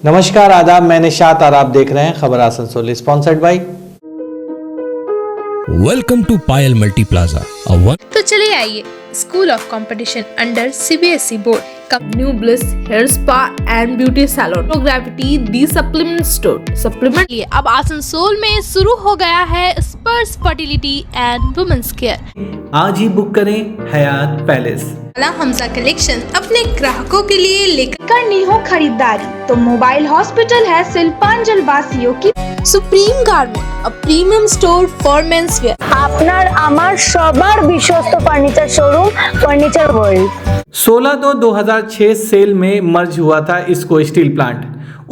नमस्कार आदाब, मैं निशात और आप देख रहे हैं खबर Asansol, sponsored by welcome to Payal multi plaza. तो चलिए आइए, school of competition under CBSE board New Bliss Hair Spa and Beauty Salon, No Gravity, The Supplement Store, Supplement। ये अब आसनसोल में शुरू हो गया है स्पर्श फर्टिलिटी एंड वुमेन्स केयर। आज ही बुक करें हयात पैलेस। हमजा कलेक्शन अपने ग्राहकों के लिए लेकर करनी हो खरीदारी तो मोबाइल हॉस्पिटल है शिल्पांजल वासियों की। Supreme garment, a premium store for men's wear. আপনার আমার সবার বিশ্বস্ত ফার্নিচার শোরুম ফার্নিচার ওয়ার্ল্ड। 16/2/2006 सेल में मर्ज हुआ था इसको स्टील प्लांट।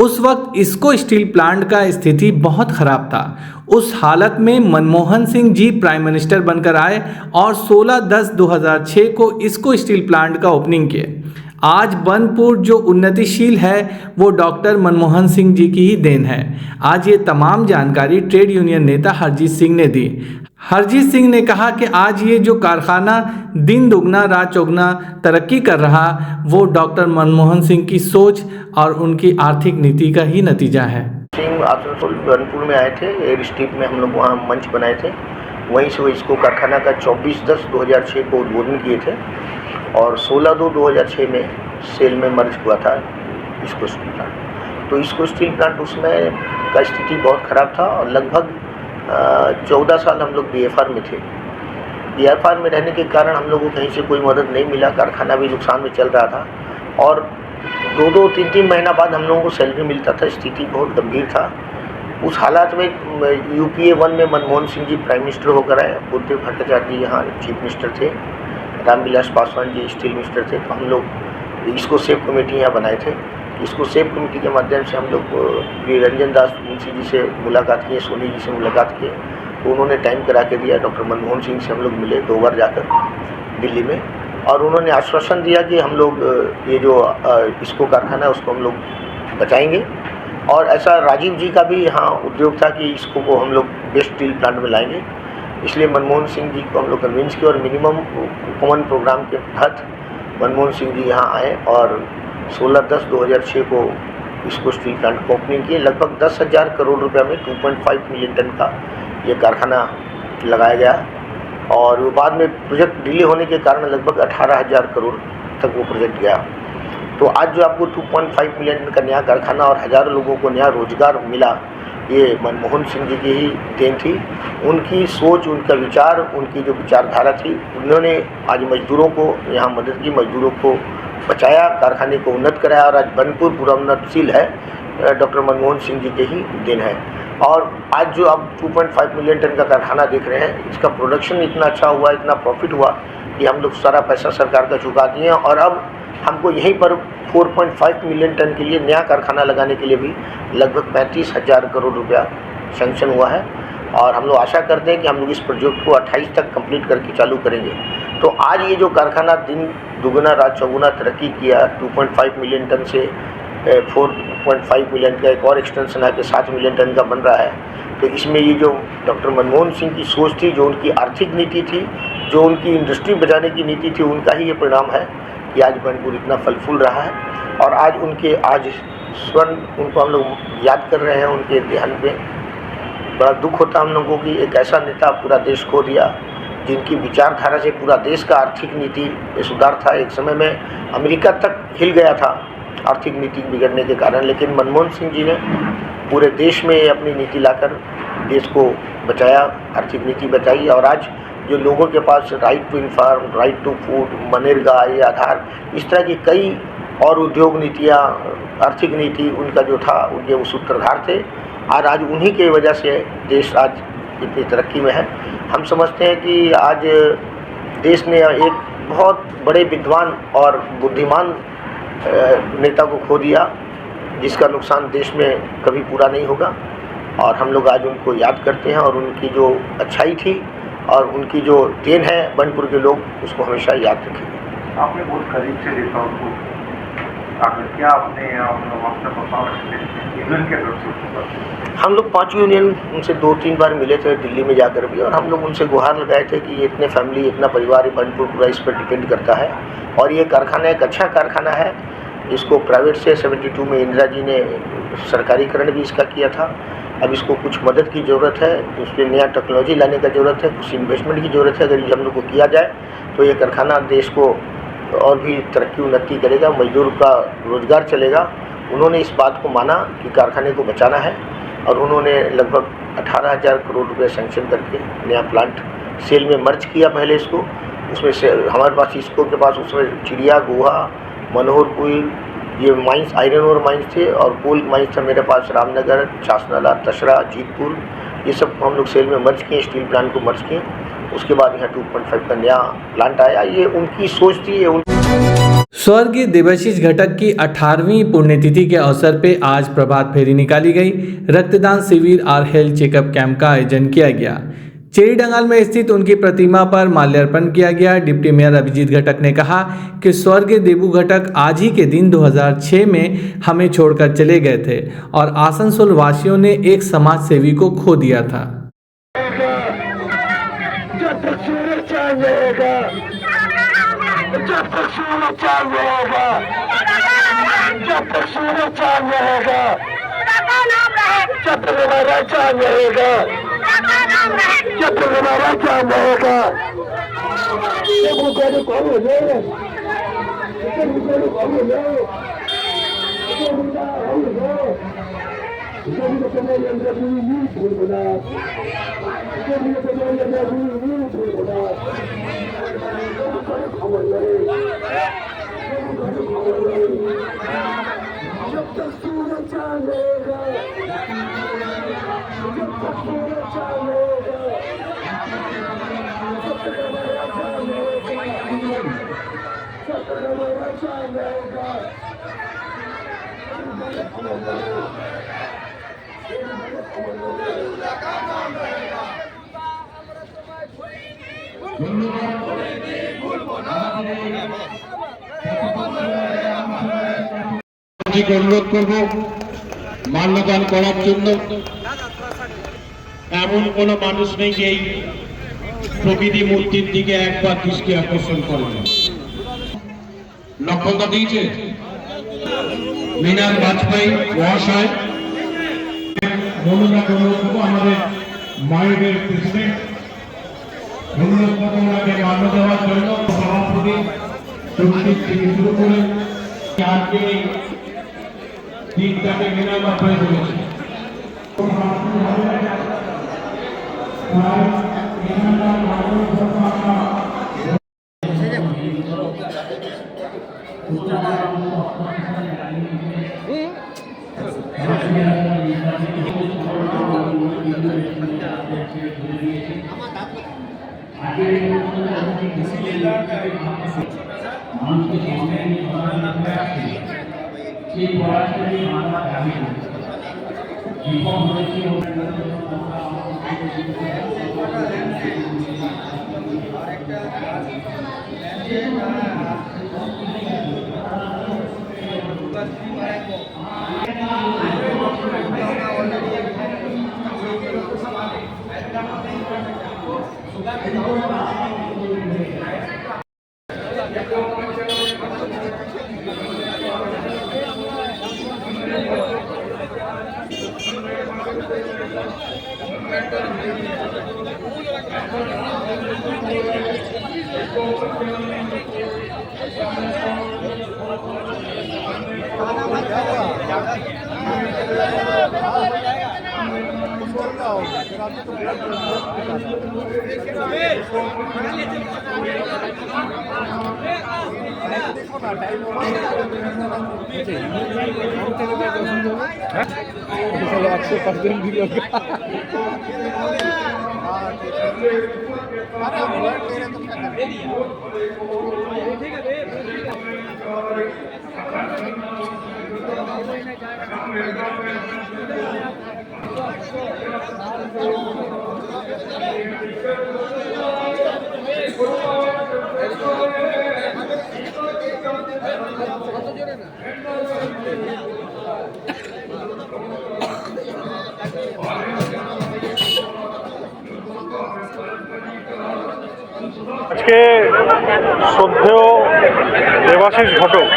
उस वक्त इसको स्टील प्लांट का स्थिति बहुत ख़राब था। उस हालत में मनमोहन सिंह जी प्राइम मिनिस्टर बनकर आए और 16/10/2006 को इसको स्टील प्लांट का ओपनिंग किए। आज बनपुर जो उन्नतिशील है वो डॉक्टर मनमोहन सिंह जी की ही देन है। आज ये तमाम जानकारी ट्रेड यूनियन नेता हरजीत सिंह ने दी। हरजीत सिंह ने कहा कि आज ये जो कारखाना दिन दुगना रात चौगुना तरक्की कर रहा वो डॉक्टर मनमोहन सिंह की सोच और उनकी आर्थिक नीति का ही नतीजा है। सिंह आसनसोल बनपुर में आए थे, एयर स्ट्रिप में हम लोग वहाँ मंच बनाए थे। वहीं से वो इसको कारखाना का 24/10/2006 को उद्बोधन किए थे और 16/2/2006 में सेल में मर्ज हुआ था इसको स्टील प्लांट। तो इसको स्टील प्लांट उसमें का स्थिति बहुत ख़राब था और लगभग 14 साल हम लोग बीएफआर में थे। बीएफआर में रहने के कारण हम लोगों को कहीं से कोई मदद नहीं मिला, कारखाना भी नुकसान में चल रहा था और 2-2, 3-3 महीना बाद हम लोगों को सैलरी मिलता था। स्थिति बहुत गंभीर था। उस हालात में UPA 1 में मनमोहन सिंह जी प्राइम मिनिस्टर होकर आए, बुद्धदेव भट्टाचार्य जी यहाँ चीफ मिनिस्टर थे, रामविलास पासवान जी स्टील मिनिस्टर थे। तो हम लोग इसको सेफ कमेटी यहाँ बनाए थे। इसको सेफ कमेटी के माध्यम से हम लोग रंजन दास मुंशी जी से मुलाकात किए, सोनी जी से मुलाकात किए। तो उन्होंने टाइम करा के दिया। डॉक्टर मनमोहन सिंह से हम लोग मिले 2 बार जाकर दिल्ली में और उन्होंने आश्वासन दिया कि हम लोग ये जो इसको कारखाना है उसको हम लोग बचाएंगे। और ऐसा राजीव जी का भी यहाँ उद्योग था कि इसको को हम लोग बेस्ट स्टील प्लांट में लाएंगे। इसलिए मनमोहन सिंह जी को हम लोग कन्विंस किए और मिनिमम कॉमन प्रोग्राम के तहत मनमोहन सिंह जी यहाँ आए और 16/10/2006 को इसको स्टील प्लांट को ओपनिंग किए। लगभग 10,000 करोड़ रुपये में 2.5 मिलियन टन का ये कारखाना लगाया गया और बाद में प्रोजेक्ट डिले होने के कारण लगभग 18,000 करोड़ तक वो प्रोजेक्ट गया। तो आज जो आपको 2.5 मिलियन टन का नया कारखाना और हज़ारों लोगों को नया रोजगार मिला, ये मनमोहन सिंह जी की ही देन थी। उनकी सोच, उनका विचार, उनकी जो विचारधारा थी, उन्होंने आज मजदूरों को यहाँ मदद की, मजदूरों को बचाया, कारखाने को उन्नत कराया और आज बनपुर पूरा उन्नतशील है, डॉक्टर मनमोहन सिंह जी के ही देन है। और आज जो आप 2.5 मिलियन टन का कारखाना देख रहे हैं, इसका प्रोडक्शन इतना अच्छा हुआ, इतना प्रॉफिट हुआ कि हम लोग सारा पैसा सरकार का चुका दिए हैं और अब हमको यहीं पर 4.5 मिलियन टन के लिए नया कारखाना लगाने के लिए भी लगभग 35,000 करोड़ रुपया सैंक्शन हुआ है और हम लोग आशा करते हैं कि हम लोग इस प्रोजेक्ट को 28 तक कंप्लीट करके चालू करेंगे। तो आज ये जो कारखाना दिन दुगुना रात चौगुना तरक्की किया, 2.5 मिलियन टन से 4.5 मिलियन का एक और एक्सटेंशन आके 7 मिलियन टन का बन रहा है। तो इसमें ये जो डॉक्टर मनमोहन सिंह की सोच थी, जो उनकी आर्थिक नीति थी, जो उनकी इंडस्ट्री बचाने की नीति थी, उनका ही ये परिणाम है कि आज बनपुर इतना फल फूल रहा है। और आज उनके स्वर्ण उनको हम लोग याद कर रहे हैं। उनके देहांत पे बड़ा दुख होता हम लोगों की। एक ऐसा नेता पूरा देश खो दिया जिनकी विचारधारा से पूरा देश का आर्थिक नीति में सुधार था। एक समय में अमेरिका तक हिल गया था आर्थिक नीति बिगड़ने के कारण, लेकिन मनमोहन सिंह जी ने पूरे देश में अपनी नीति लाकर देश को बचाया, आर्थिक नीति बचाई। और आज जो लोगों के पास right to inform, right to food, MNREGA, ये आधार, इस तरह की कई और उद्योग नीतियाँ, आर्थिक नीति उनका जो था, उनके वो सूत्रधार थे और आज उन्हीं की वजह से देश आज इतनी तरक्की में है। हम समझते हैं कि आज देश ने एक बहुत बड़े विद्वान और बुद्धिमान नेता को खो दिया जिसका नुकसान देश में कभी पूरा नहीं होगा और हम लोग आज उनको याद करते हैं और उनकी जो अच्छाई थी और उनकी जो देन है बनपुर के लोग उसको हमेशा याद रखेंगे। आपने बहुत करीब से देखा उनको, क्या आपने यूनियन के तरफ से? हम लोग 5 यूनियन उनसे 2-3 बार मिले थे दिल्ली में जाकर भी और हम लोग उनसे गुहार लगाए थे कि ये इतने फैमिली, इतना परिवार बनपुर पूरा इस पर डिपेंड करता है और ये कारखाना एक अच्छा कारखाना है। इसको प्राइवेट से 72 में इंदिरा जी ने सरकारीकरण भी इसका किया था। अब इसको कुछ मदद की ज़रूरत है, उस पर नया टेक्नोलॉजी लाने का ज़रूरत है, कुछ इन्वेस्टमेंट की ज़रूरत है। अगर ये हम लोग को किया जाए तो ये कारखाना देश को और भी तरक्की उन्नति करेगा, मजदूर का रोज़गार चलेगा। उन्होंने इस बात को माना कि कारखाने को बचाना है और उन्होंने लगभग 18,000 करोड़ रुपये सैंक्शन करके नया प्लांट सेल में मर्ज किया। पहले इसको उसमें से हमारे पास इसको के पास उसमें चिड़िया, गोहा, मनोहरपुर, ये माइंस आयरन और माइंस थे, और कोल माइंस था मेरे पास रामनगर, छासनाला, तसरा, जीतपुर, ये सब हम लोग सेल में मर्ज किए, स्टील प्लांट को मर्ज किए। उसके बाद यहाँ 2.5 का नया प्लांट आया। ये उनकी सोच थी, ये स्वर्गीय देवाशीष घटक की 18वीं पुण्यतिथि के अवसर पे आज प्रभात फेरी निकाली गई। रक्तदान शिविर और हेल्थ चेकअप कैंप का आयोजन किया गया। चेरी डंगाल में स्थित उनकी प्रतिमा पर माल्यार्पण किया गया। डिप्टी मेयर अभिजीत घटक ने कहा कि स्वर्गीय देबू घटक आज ही के दिन 2006 में हमें छोड़कर चले गए थे और आसनसोल वासियों ने एक समाज सेवी को खो दिया था। অনুরোধ করব মাল্যদান করার জন্য। এমন কোনো মানুষ নেই যে এই প্রকৃতি মূর্তির দিকে একবার দৃষ্টি আকর্ষণ করে না। লক্ষ্যতা দিয়েছে মিনার বাজপেয়ী মহাশয়। অনুরোধ করব আমাদের মায়ের প্রেসিডেন্ট, অনুরোধ করব ওনাকে মান্য দেওয়ার জন্য। সভাপতি সুশীল থেকে শুরু করে আজকে দিনটাকে মিনার বাজপেয়ী বলেছে। আজকে শ্রদ্ধেয় দেবাশিস ঘটক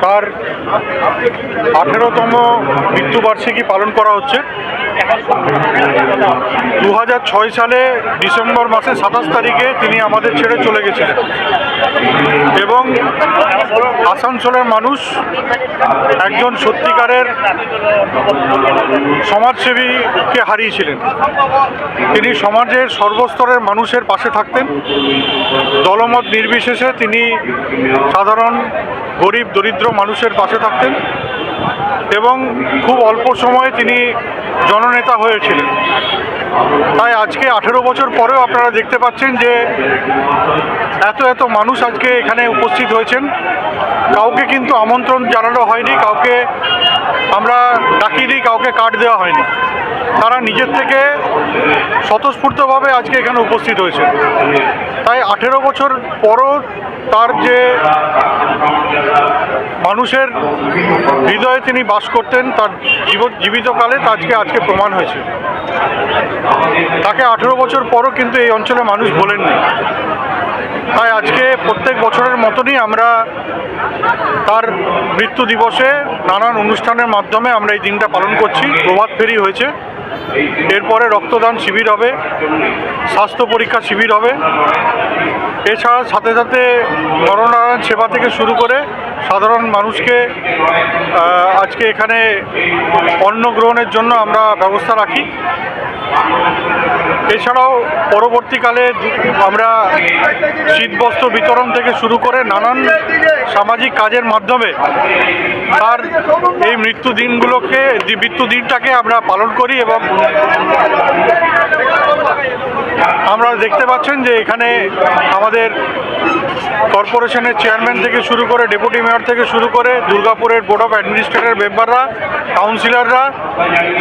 তার 18তম মৃত্যুবার্ষিকী পালন করা হচ্ছে। 2006 সালে ডিসেম্বর মাসে 27 তারিখে তিনি আমাদের ছেড়ে চলে গেছিলেন এবং আসানসোলের মানুষ একজন সত্যিকারের সমাজসেবীকে হারিয়েছিলেন। তিনি সমাজের সর্বস্তরের মানুষের পাশে থাকতেন, দলমত নির্বিশেষে তিনি সাধারণ গরিব দরিদ্র মানুষের পাশে থাকতেন এবং খুব অল্প সময়ে তিনি জননেতা হয়েছিলেন। তাই আজকে 18 বছর পরেও আপনারা দেখতে পাচ্ছেন যে এত মানুষ আজকে এখানে উপস্থিত হয়েছেন। কাউকে কিন্তু আমন্ত্রণ জানানো হয়নি, কাউকে আমরা ডাকিনি, কাউকে কার্ড দেওয়া হয়নি। তারা নিজের থেকে স্বতঃস্ফূর্তভাবে আজকে এখানে উপস্থিত হয়েছে। তাই 18 বছর পরও তার যে মানুষের হৃদয়ে তিনি বাস করতেন, তার জীবিতকালে তা আজকে প্রমাণ হয়েছে। তাকে 18 বছর পরও কিন্তু এই অঞ্চলে মানুষ বলেননি। তাই আজকে প্রত্যেক বছরের মতনই আমরা তার মৃত্যু দিবসে নানান অনুষ্ঠানের মাধ্যমে আমরা এই দিনটা পালন করছি। প্রভাত ফেরি হয়েছে, এরপরে রক্তদান শিবির হবে, স্বাস্থ্য পরীক্ষা শিবির হবে। এছাড়া সাথে সাথে নরনারায়ণ সেবা থেকে শুরু করে সাধারণ মানুষকে আজকে এখানে অন্ন গ্রহণের জন্য আমরা ব্যবস্থা রাখি। এছাড়াও পরবর্তীকালে আমরা শীতবস্ত্র বিতরণ থেকে শুরু করে নানান সামাজিক কাজের মাধ্যমে তার এই মৃত্যু দিনটাকে আমরা পালন করি এবং আমরা দেখতে পাচ্ছেন যে এখানে আমাদের কর্পোরেশনের চেয়ারম্যান থেকে শুরু করে ডেপুটি মেয়র থেকে শুরু করে দুর্গাপুরের বোর্ড অফ অ্যাডমিনিস্ট্রেটর মেম্বাররা, কাউন্সিলররা,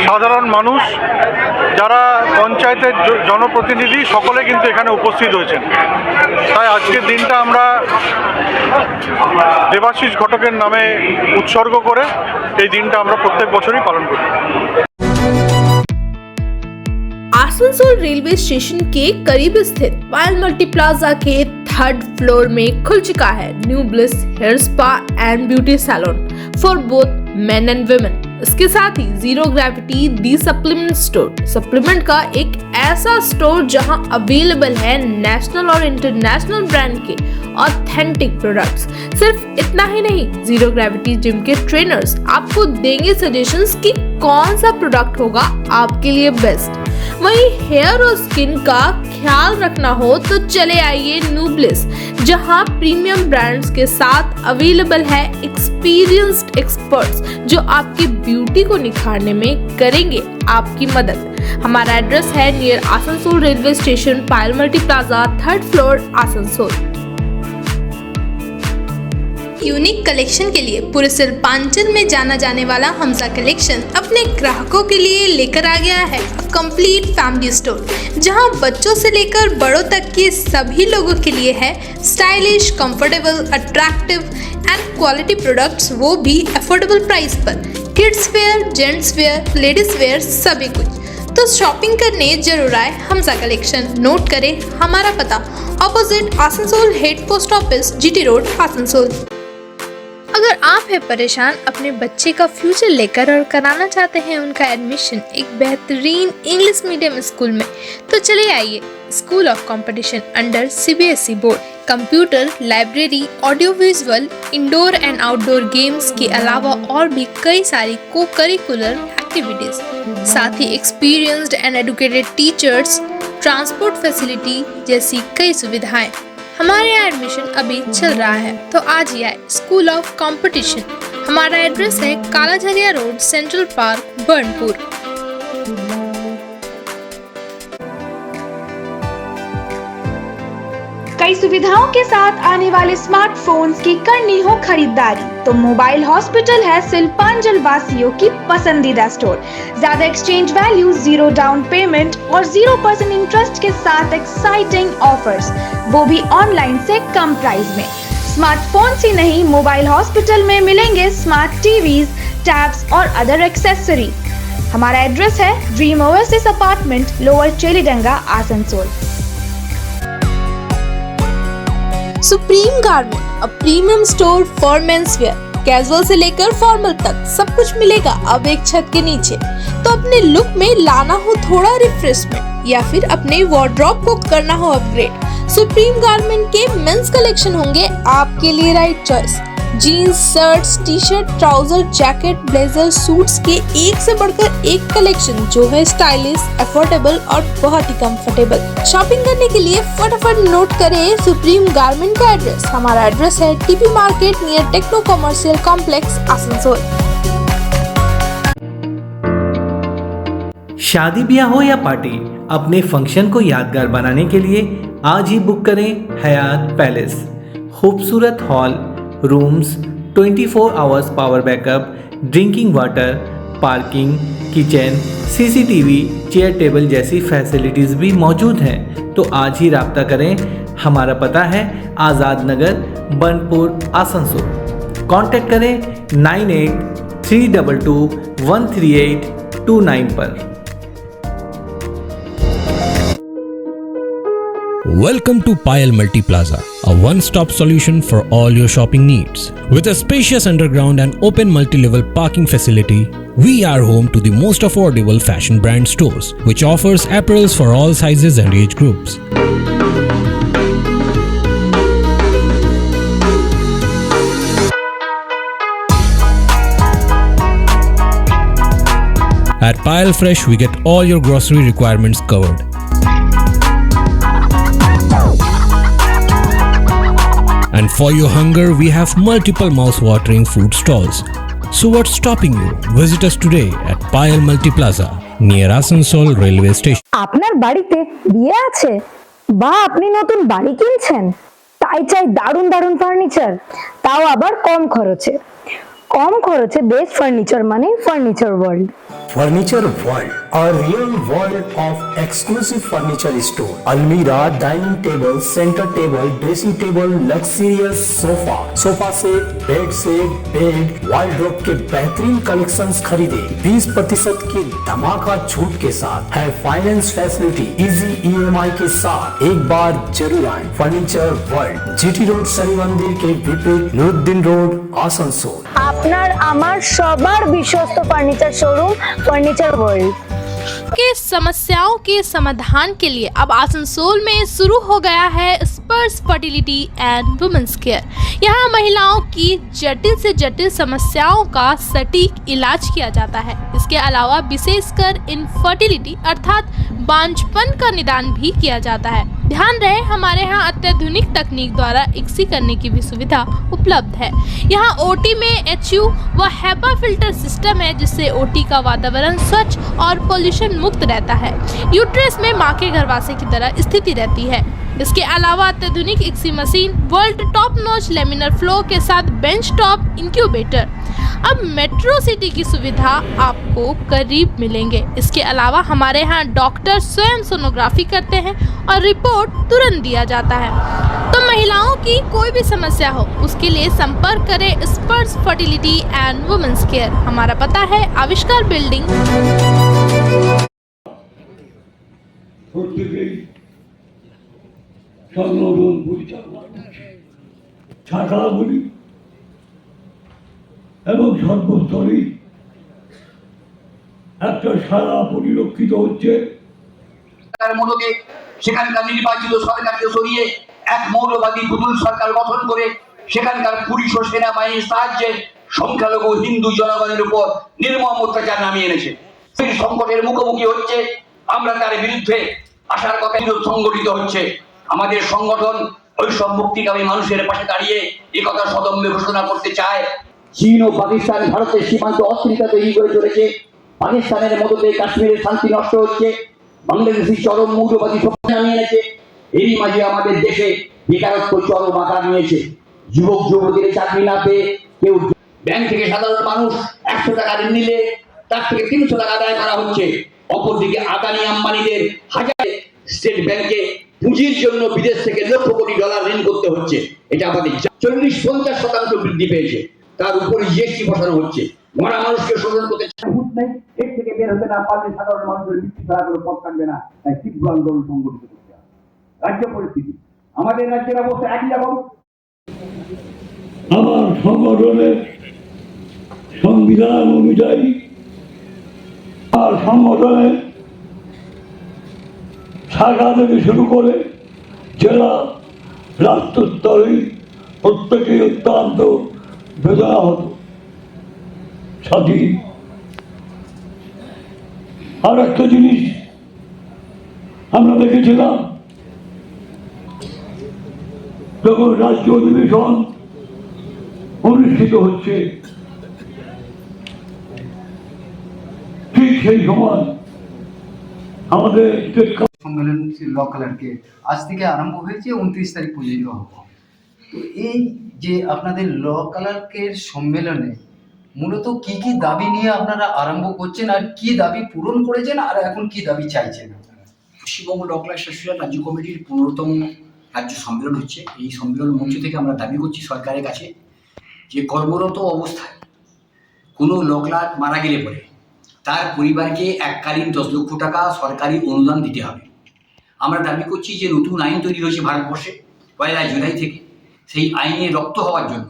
সাধারণ মানুষ, যারা পঞ্চায়েতের জনপ্রতিনিধি, সকলে কিন্তু এখানে উপস্থিত হয়েছেন। তাই আজকের দিনটা আমরা দেবাশিস ঘটকের নামে উৎসর্গ করে এই দিনটা আমরা প্রত্যেক বছরই পালন করি। आसनसोल रेलवे स्टेशन के करीब स्थित पायल मल्टी प्लाजा के 3rd फ्लोर में खुल चुका है New Bliss Hair Spa and beauty salon for both men and women. इसके साथ ही Zero Gravity the supplement store, supplement का एक ऐसा स्टोर जहां अवेलेबल है नेशनल और इंटरनेशनल ब्रांड के ऑथेंटिक प्रोडक्ट्स। सिर्फ इतना ही नहीं, जीरो ग्रेविटी जिम के ट्रेनर्स आपको देंगे सजेशंस कि कौन सा प्रोडक्ट होगा आपके लिए बेस्ट। वहीं हेयर और स्किन का ख्याल रखना हो तो चले आइए न्यू ब्लिस, जहां प्रीमियम ब्रांड्स के साथ अवेलेबल है एक्सपीरियंस्ड एक्सपर्ट्स जो आपकी ब्यूटी को निखारने में करेंगे आपकी मदद। हमारा एड्रेस है near Asansol railway station, Payal multi plaza, 3rd floor, Asansol. Unique collection के लिए पूरे सिलपांचल में जाना जाने वाला हमजा कलेक्शन अपने ग्राहकों के लिए लेकर आ गया है कंप्लीट फैमिली स्टोर, जहां बच्चों से लेकर बड़ों तक के सभी लोगों के लिए है stylish, comfortable, attractive and quality products, वो भी अफोर्डेबल प्राइस पर। Kids where, gents wear, ladies wear, सभी कुछ। तो शॉपिंग करने जरूर आए हमजा कलेक्शन। नोट करें हमारा पता, opposite Asansol head post office, GT road, Asansol. अगर आप हैं परेशान अपने बच्चे का फ्यूचर लेकर और कराना चाहते हैं उनका एडमिशन एक बेहतरीन इंग्लिश मीडियम स्कूल में, तो चले आइए school of competition under CBSE board. Computer, library, audio visual, indoor and outdoor games के अलावा और भी कई सारी को करिकुलर एक्टिविटीज, साथ ही experienced and educated teachers, transport facility जैसी कई सुविधाएं। हमारे यहाँ एडमिशन अभी चल रहा है, तो आज ही आए स्कूल ऑफ कंपटीशन। हमारा एड्रेस है कालाझरिया रोड, सेंट्रल पार्क, बर्नपुर। कई सुविधाओं के साथ आने वाले स्मार्टफोन्स की करनी हो खरीदारी तो मोबाइल हॉस्पिटल है सिलपांजल वासियों की पसंदीदा स्टोर। ज्यादा एक्सचेंज वैल्यू, 0 डाउन पेमेंट और 0% इंटरेस्ट के साथ एक्साइटिंग ऑफर्स, वो भी ऑनलाइन से कम प्राइस में। स्मार्टफोन्स ही नहीं, मोबाइल हॉस्पिटल में मिलेंगे स्मार्ट टीवीज, टैब्स और अदर एक्सेसरी। हमारा एड्रेस है dream oasis apartment, lower Chelidanga, Asansol. Supreme Garment, a premium store for menswear, casual से लेकर फॉर्मल तक सब कुछ मिलेगा अब एक छत के नीचे। तो अपने लुक में लाना हो थोड़ा रिफ्रेशमेंट या फिर अपने वार्डरोब को करना हो अपग्रेड, सुप्रीम गारमेंट के मेंस कलेक्शन होंगे आपके लिए right choice. Jeans, shirts, T shirt, trouser, jacket, blazer, suits के एक से बढ़कर एक कलेक्शन जो है स्टाइलिश, अफोर्डेबल और बहुत ही कंफर्टेबल। शॉपिंग करने के लिए फटाफट नोट करें सुप्रीम गारमेंट का एड्रेस। हमारा एड्रेस है TP market near techno commercial complex, Asansol. शादी ब्याह हो या पार्टी, अपने फंक्शन को यादगार बनाने के लिए आज ही बुक करें हयात पैलेस। खूबसूरत hall, rooms, 24 hours power backup, drinking water, parking, kitchen, CCTV, chair table जैसी फैसिलिटीज़ भी मौजूद हैं। तो आज ही राब्ता करें। हमारा पता है आज़ाद नगर, बनपुर, आसनसोल। कांटेक्ट करें 9832213829 पर। Welcome to Payal Multi Plaza, a one-stop solution for all your shopping needs. With a spacious underground and open multi-level parking facility, we are home to the most affordable fashion brand stores, which offers apparels for all sizes and age groups. At Payal Fresh, we get all your grocery requirements covered. And for your hunger, we have multiple mouth-watering food stalls. So what's stopping you? Visit us today at Payal Multi Plaza near Asansol Railway Station. আপনার বাড়িতে বিয়ে আছে বা আপনি নতুন বাড়ি কিনছেন, তাই চাই দারুণ দারুণ ফার্নিচার, তাও আবার কম খরচে। কম খরচে বেস্ট ফার্নিচার মানে furniture world. Furniture World, a real world of exclusive furniture store. Almirah, dining table, center table, dressing table, luxurious sofa, sofa set, bed, wardrobe के बेहतरीन कलेक्शंस खरीदे 20% की धमाका छूट के साथ है फाइनेंस फैसिलिटी इजी EMI के साथ। एक बार जरूर आए furniture world, GT road, Shani मंदिर के विपरीत, नुरुद्दीन रोड, आसनसोल। আপনার আমার সবার বিশ্বস্ত ফার্নিচার শোরুম फर्नीचर वर्ल्ड। के समस्याओं के समाधान के लिए अब आसनसोल में शुरू हो गया है स्पर्श फर्टिलिटी एंड वुमेन्स केयर। यहाँ महिलाओं की जटिल से जटिल समस्याओं का सटीक इलाज किया जाता है। इसके अलावा विशेषकर इनफर्टिलिटी अर्थात बांझपन का निदान भी किया जाता है। ध्यान रहे हमारे यहाँ अत्याधुनिक तकनीक द्वारा इक्सी करने की भी सुविधा उपलब्ध है। यहाँ ओटी में HU व HEPA फिल्टर सिस्टम है जिससे ओटी का वातावरण स्वच्छ और पोल्यूशन मुक्त रहता है। यूट्रस में माँ के गर्भाशय की तरह स्थिति रहती है। इसके अलावा अत्याधुनिक ICSI machine, world top notch laminar flow के साथ बेंच टॉप इंक्यूबेटर। अब मेट्रो सिटी की सुविधा आपको करीब मिलेंगे। इसके अलावा हमारे यहाँ डॉक्टर स्वयं सोनोग्राफी करते हैं और रिपोर्ट तुरंत दिया जाता है। तो महिलाओं की कोई भी समस्या हो उसके लिए संपर्क करें स्पर्श फर्टिलिटी एंड वुमेन्स केयर। हमारा पता है आविष्कार बिल्डिंग। সংগঠন পরিচালনা করছে শাখাগুলি এবং সর্বস্তরেই একটা সারা পরিলক্ষিত হচ্ছে। সেখানকার নির্বাচিত সরকারকে সরিয়ে এক মৌলবাদী পুতুল সরকার গঠন করে সেখানকার পুলিশ ও সেনাবাহিনীর সাহায্যে সংখ্যালঘু হিন্দু জনগণের উপর নির্মম অত্যাচার নামিয়ে এনেছে। সেই সংকটের মুখোমুখি হচ্ছে, আমরা তার বিরুদ্ধে আসার কথা সংগঠিত হচ্ছে। আমাদের সংগঠন ওইসব মুক্তিকামী মানুষের পাশে দাঁড়িয়ে একথা সদম্ভে ঘোষণা করতে চায়, চীন ও পাকিস্তান ভারতের সীমান্ত অস্থিরতা তৈরি করে চলেছে। পাকিস্তানের মদতে কাশ্মীরের শান্তি নষ্ট হচ্ছে। বাংলাদেশি চরম মৌলবাদী শক্তি নামিয়ে এনেছে। এরই মাঝে আমাদের দেশে বেকারত্ব চরম আকার নিয়েছে। যুবক যুবতীদের চাকরি না পেয়ে কেউ ব্যাংক থেকে সাধারণ মানুষ 100 টাকা ঋণ নিলে তার থেকে 300 টাকা আদায় করা হচ্ছে। অপরদিকে আদানি আম্বানিদের হাজার স্টেট ব্যাংকে পুঁজির জন্য বিদেশ থেকে লক্ষ কোটি ডলার ঋণ করতে হচ্ছে। এটা আমাদের 40-50% বৃদ্ধি পেয়েছে। তার উপরে জিএসটি বসানো হচ্ছে। মরা মানুষকে শোষণ করতে ভূত নেই, এর থেকে বের হতে না পারলে সাধারণ মানুষের মৃত্যু ছাড়া কোনো পথ থাকবে না। তাই তীব্র আন্দোলন সংগঠিত করতে হবে। রাজ্য পরিস্থিতি, আমাদের রাজ্যের অবস্থা একই রকম। আমার সংগঠনের সংবিধান অনুযায়ী আর সংগঠনের শাখা থেকে শুরু করে জেলা রাষ্ট্র স্তরে প্রত্যেকেই অত্যন্ত বেদনা হতো। সাথী আর একটা জিনিস আমরা দেখেছিলাম, যখন রাজ্য অধিবেশন অনুষ্ঠিত হচ্ছে ঠিক সেই সময় আমাদের সম্মেলন ল কালারকে আজ থেকে আরম্ভ হয়েছে, 29 তারিখ পর্যন্ত হবে। তো এই যে আপনাদের ল কালারকের সম্মেলনে মূলত কি কি দাবি নিয়ে আপনারা আরম্ভ করছেন, আর কি দাবি পূরণ করেছেন, আর এখন কি দাবি চাইছেন? পশ্চিমবঙ্গ ল ক্লাস অ্যাসোসিয়েশন রাজ্য কমিটির 15তম রাজ্য সম্মেলন হচ্ছে। এই সম্মেলন মঞ্চ থেকে আমরা দাবি করছি সরকারের কাছে যে কর্মরত অবস্থায় কোনো ল ক্লার্ক মারা গেলে পরে তার পরিবারকে এককালীন 10 লক্ষ টাকা সরকারি অনুদান দিতে হবে। আমরা দাবি করছি যে নতুন আইন তৈরি হয়েছে ভারতবর্ষে 1 জুলাই থেকে, সেই আইনে রপ্ত হওয়ার জন্য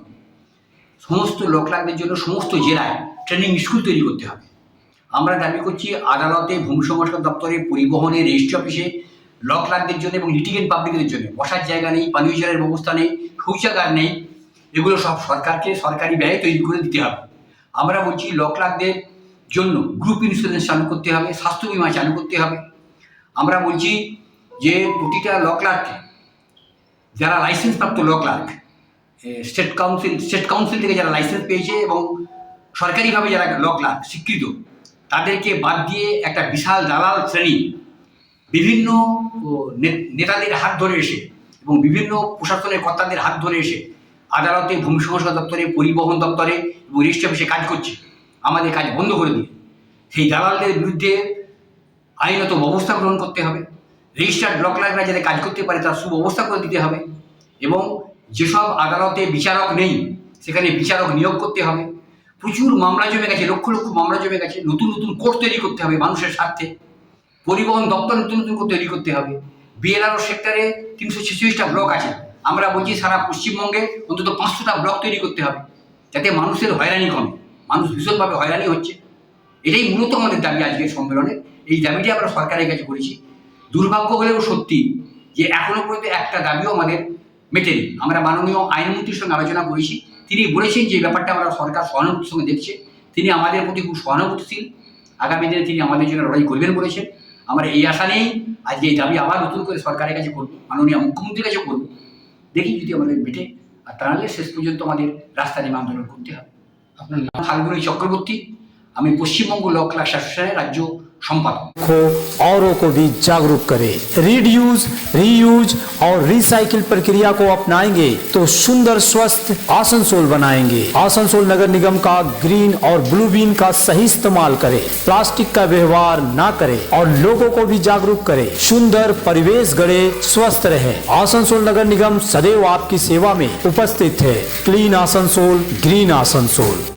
সমস্ত ল ক্লার্কদের জন্য সমস্ত জেলায় ট্রেনিং স্কুল তৈরি করতে হবে। আমরা দাবি করছি আদালতে, ভূমি সংস্কার দপ্তরে, পরিবহনে, রেজিস্ট্রি অফিসে ল ক্লার্কদের জন্য এবং লিটিগেন্ট পাবলিকদের জন্য বসার জায়গা নেই, পানীয় জলের ব্যবস্থা নেই, শৌচাগার নেই, এগুলো সব সরকারকে সরকারি ব্যয়ে তৈরি করে দিতে হবে। আমরা বলছি ল ক্লার্কদের জন্য গ্রুপ ইন্স্যুরেন্স চালু করতে হবে, স্বাস্থ্য বিমা চালু করতে হবে। আমরা বলছি যে প্রতিটা ল ক্লার্ককে, যারা লাইসেন্সপ্রাপ্ত ল ক্লার্ক, স্টেট কাউন্সিল থেকে যারা লাইসেন্স পেয়েছে এবং সরকারিভাবে যারা ল ক্লার্ক স্বীকৃত, তাদেরকে বাদ দিয়ে একটা বিশাল দালাল শ্রেণী বিভিন্ন নেতাদের হাত ধরে এসে এবং বিভিন্ন প্রশাসনের কর্তাদের হাত ধরে এসে আদালতে, ভূমি সংস্কার দপ্তরে, পরিবহন দপ্তরে এবং রেজিস্ট্রি অফিসে কাজ করছে। আমাদের কাজ বন্ধ করে দিয়ে সেই দালালদের বিরুদ্ধে আইনত ব্যবস্থা গ্রহণ করতে হবে। রেজিস্টার্ড ল ক্লার্করা যাতে কাজ করতে পারে তার সুব্যবস্থা করে দিতে হবে এবং যেসব আদালতে বিচারক নেই সেখানে বিচারক নিয়োগ করতে হবে। প্রচুর মামলা জমে গেছে, লক্ষ লক্ষ মামলা জমে গেছে, নতুন নতুন কোর্ট তৈরি করতে হবে মানুষের স্বার্থে। পরিবহন দপ্তর নতুন নতুন কোর্ট তৈরি করতে হবে। বিএলআরও সেক্টরে 346টা ব্লক আছে, আমরা বলছি সারা পশ্চিমবঙ্গে অন্তত 500টা ব্লক তৈরি করতে হবে যাতে মানুষের হয়রানি কমে। মানুষ ভীষণভাবে হয়রানি হচ্ছে, এটাই মূলত আমাদের দাবি আজকের সম্মেলনে। এই দাবিটি আমরা সরকারের কাছে করেছি। দুর্ভাগ্য হলেও সত্যি যে এখনো পর্যন্ত একটা দাবিও আমাদের মেটেনি। আমরা মাননীয় আইনমন্ত্রীর সঙ্গে আলোচনা করেছি, তিনি বলেছেন যে ব্যাপারটা আমরা সরকার সহানুভূতির সঙ্গে দেখছে, তিনি আমাদের প্রতি খুব সহানুভূতিশীল, আগামী দিনে তিনি আমাদের জন্য লড়াই করবেন বলেছেন। আমরা এই আশা নেই আজকে এই দাবি আবার নতুন করে সরকারের কাছে করব, মাননীয় মুখ্যমন্ত্রীর কাছে করব, দেখি যদি আমাদের মেটে। আর তা নাহলে শেষ পর্যন্ত আমাদের রাস্তা নেমে আন্দোলন করতে হবে। আপনার নাম ফাল্গুনী চক্রবর্তী, আমি পশ্চিমবঙ্গ ল ক্লাস অ্যাসোসিয়েশনের রাজ্য সম্পাদক। औरों को भी जागरूक करें। रीड यूज, रीयूज और रिसाइकिल प्रक्रिया को अपनाएंगे तो सुंदर स्वस्थ आसनसोल बनाएंगे। आसनसोल नगर निगम का ग्रीन और ब्लू बीन का सही इस्तेमाल करें, प्लास्टिक का व्यवहार ना करें और लोगों को भी जागरूक करें। सुंदर परिवेश गढ़े, स्वस्थ रहे। आसनसोल नगर निगम सदैव आपकी सेवा में उपस्थित है। Clean Asansol, green Asansol.